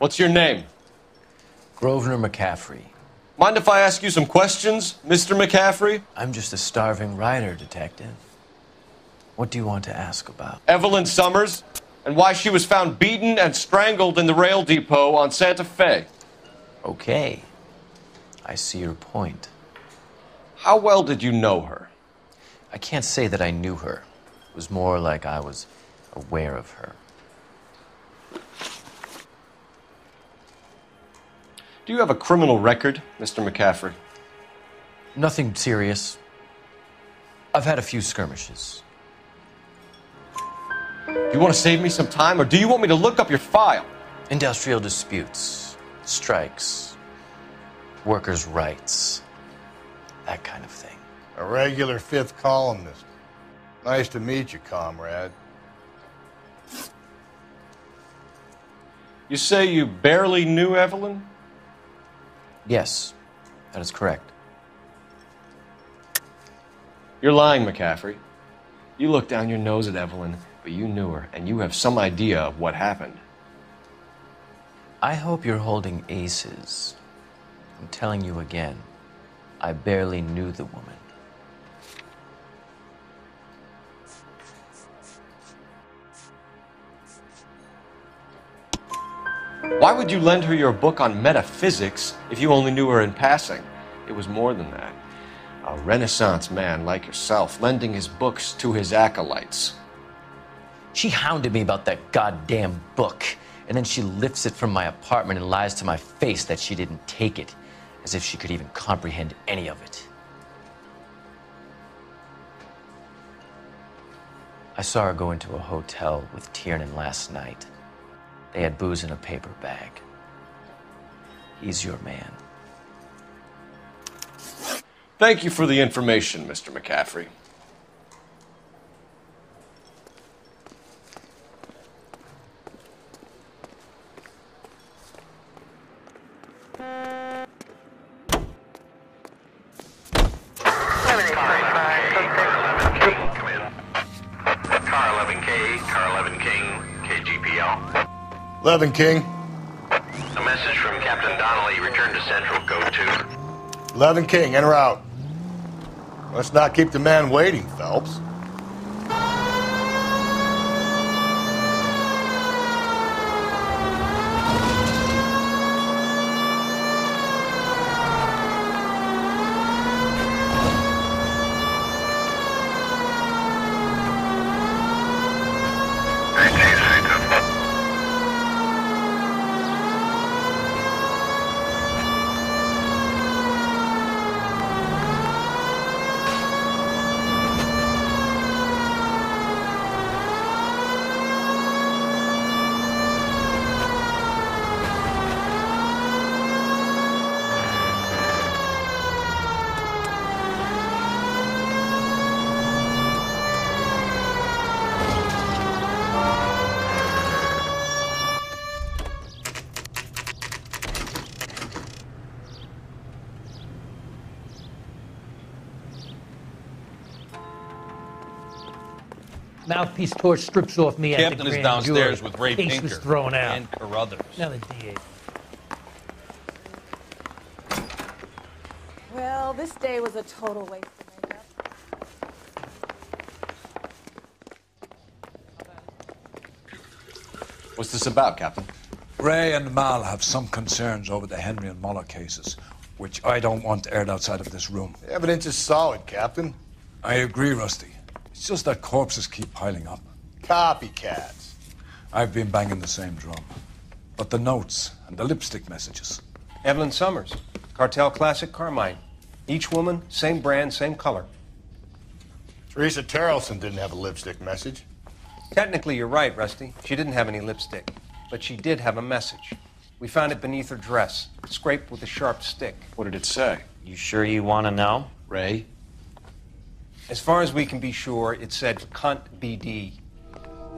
What's your name? Grosvenor McCaffrey. Mind if I ask you some questions, Mr. McCaffrey? I'm just a starving writer, Detective. What do you want to ask about? Evelyn Summers, and why she was found beaten and strangled in the rail depot on Santa Fe. Okay. I see your point. How well did you know her? I can't say that I knew her. It was more like I was aware of her. Do you have a criminal record, Mr. McCaffrey? Nothing serious. I've had a few skirmishes. Do you want to save me some time, or do you want me to look up your file? Industrial disputes, strikes, workers' rights, that kind of thing. A regular fifth columnist. Nice to meet you, comrade. You say you barely knew Evelyn? Yes, that is correct. You're lying, McCaffrey. You looked down your nose at Evelyn, but you knew her, and you have some idea of what happened. I hope you're holding aces. I'm telling you again, I barely knew the woman. Why would you lend her your book on metaphysics if you only knew her in passing? It was more than that. A Renaissance man like yourself, lending his books to his acolytes. She hounded me about that goddamn book, and then she lifts it from my apartment and lies to my face that she didn't take it, as if she could even comprehend any of it. I saw her go into a hotel with Tiernan last night. They had booze in a paper bag. He's your man. Thank you for the information, Mr. McCaffrey. Car 11K, Car 11 King, KGPL. 11 King. A message from Captain Donnelly. Return to Central, code 2. 11 King, en route. Let's not keep the man waiting, Phelps. Mouthpiece torch strips off me at the Captain is grand downstairs jury. with Ray Case Pinker was thrown out. and Carruthers. Now the DA. Well, this day was a total waste of makeup. What's this about, Captain? Ray and Mal have some concerns over the Henry and Muller cases, which I don't want aired outside of this room. The evidence is solid, Captain. I agree, Rusty. It's just that corpses keep piling up. Copycats. I've been banging the same drum. But the notes and the lipstick messages. Evelyn Summers, Cartel Classic Carmine. Each woman, same brand, same color. Teresa Terrelson didn't have a lipstick message. Technically, you're right, Rusty. She didn't have any lipstick. But she did have a message. We found it beneath her dress, scraped with a sharp stick. What did it say? You sure you want to know? Ray? As far as we can be sure, it said cunt BD.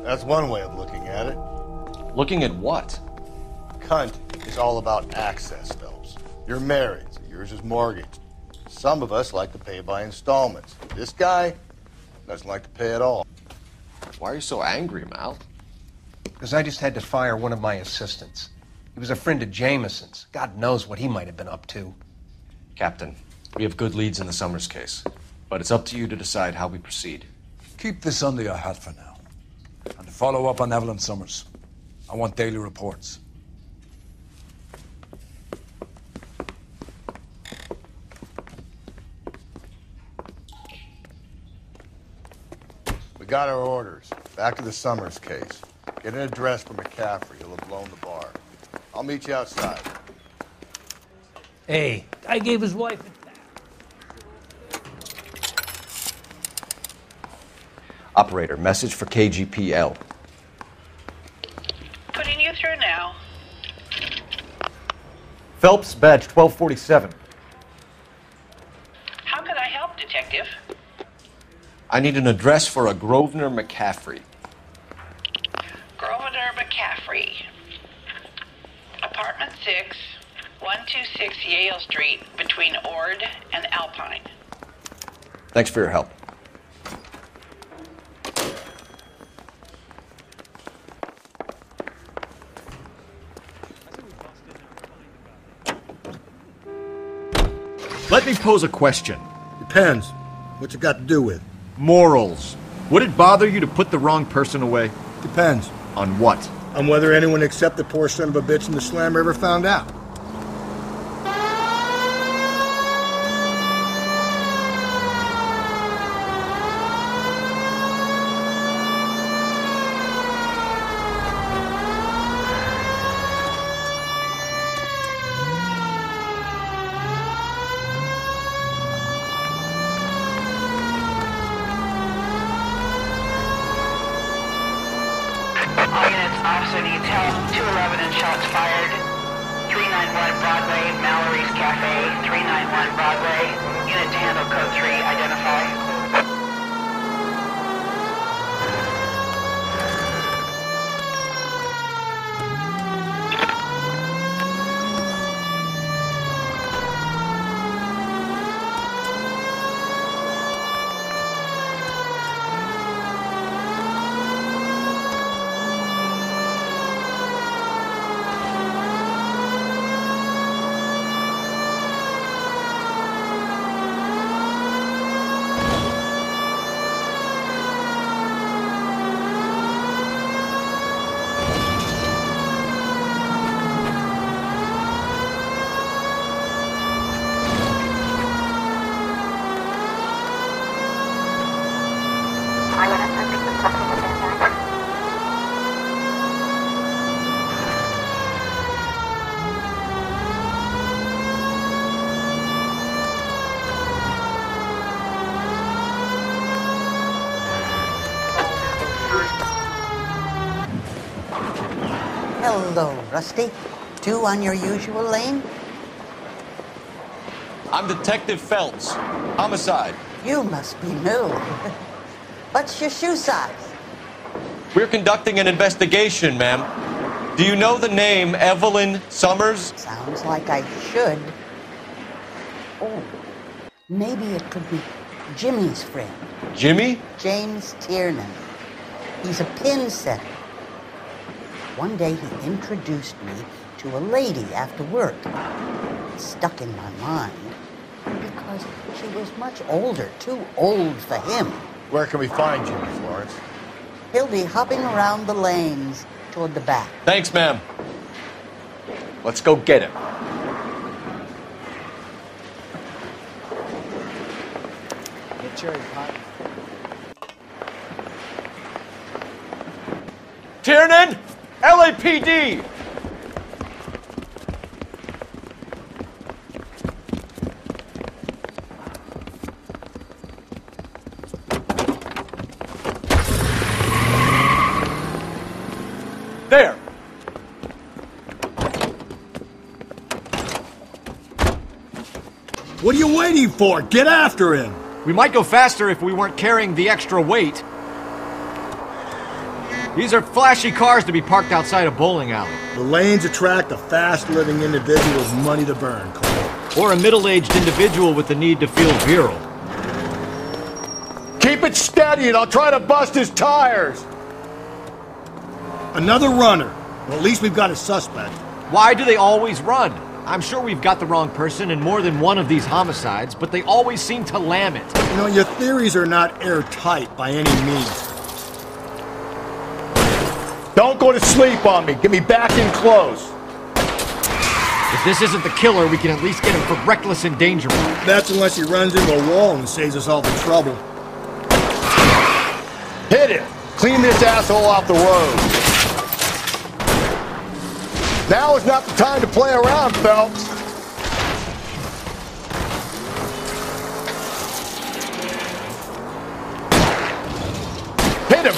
That's one way of looking at it. Looking at what? Cunt is all about access, Phelps. You're married, so yours is mortgaged. Some of us like to pay by installments. This guy doesn't like to pay at all. Why are you so angry, Mal? Because I just had to fire one of my assistants. He was a friend of Jameson's. God knows what he might have been up to. Captain, we have good leads in the Summers case, but it's up to you to decide how we proceed. Keep this under your hat for now. And to follow up on Evelyn Summers, I want daily reports. We got our orders. Back to the Summers case. Get an address for McCaffrey. He'll have blown the bar. I'll meet you outside. Hey, guy gave his wife a Operator, message for KGPL. Putting you through now. Phelps, badge 1247. How can I help, Detective? I need an address for a Grosvenor McCaffrey. Grosvenor McCaffrey. Apartment 6, 126 Yale Street, between Ord and Alpine. Thanks for your help. Let me pose a question. Depends. What's it got to do with? Morals. Would it bother you to put the wrong person away? Depends. On what? On whether anyone except the poor son of a bitch in the slammer ever found out. All units, officer needs help. 211 and shots fired. 391 Broadway, Mallory's Cafe. 391 Broadway. Unit to handle code 3, identify. Hello, Rusty. 2 on your usual lane? I'm Detective Phelps. Homicide. You must be new. What's your shoe size? We're conducting an investigation, ma'am. Do you know the name Evelyn Summers? Sounds like I should. Oh, maybe it could be Jimmy's friend. Jimmy? James Tiernan. He's a pin setter. One day he introduced me to a lady after work. It stuck in my mind because she was much older, too old for him. Where can we find Jimmy, Florence? He'll be hopping around the lanes toward the back. Thanks, ma'am. Let's go get him. Get cherry pie. Tiernan! LAPD! There! What are you waiting for? Get after him! We might go faster if we weren't carrying the extra weight. These are flashy cars to be parked outside a bowling alley. The lanes attract a fast-living individual with money to burn, Cole. Or a middle-aged individual with the need to feel virile. Keep it steady and I'll try to bust his tires! Another runner. Well, at least we've got a suspect. Why do they always run? I'm sure we've got the wrong person in more than one of these homicides, but they always seem to lam it. You know, your theories are not airtight by any means. Don't go to sleep on me. Get me back in close. If this isn't the killer, we can at least get him for reckless endangerment. That's unless he runs into a wall and saves us all the trouble. Hit it. Clean this asshole off the road. Now is not the time to play around, Phelps. Hit him.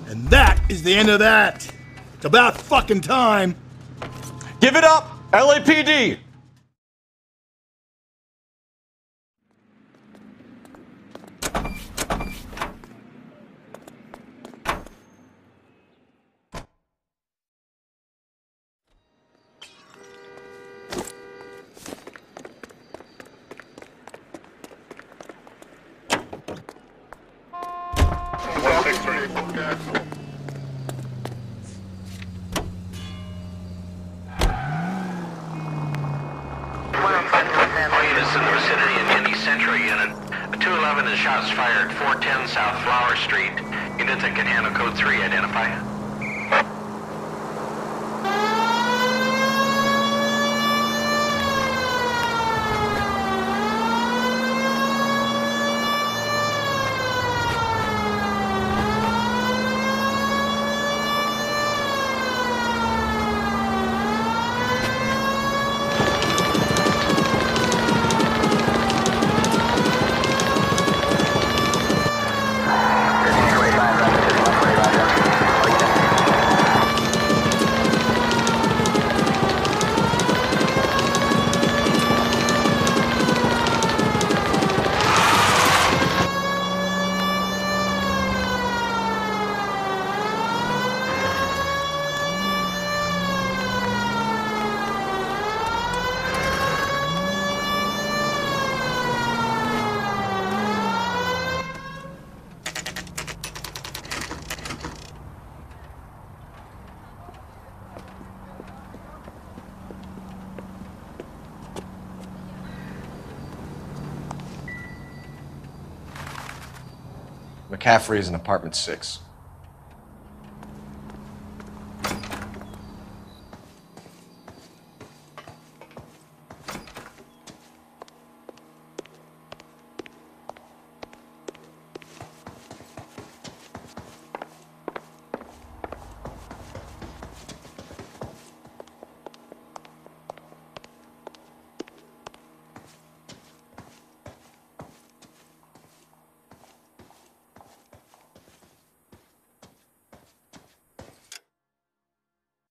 And that is the end of that. It's about fucking time. Give it up, LAPD! All units in the vicinity in Indy Central Unit. A 211 and shots fired, 410 South Flower Street. Units that can handle code 3, identify. McCaffrey is in apartment 6.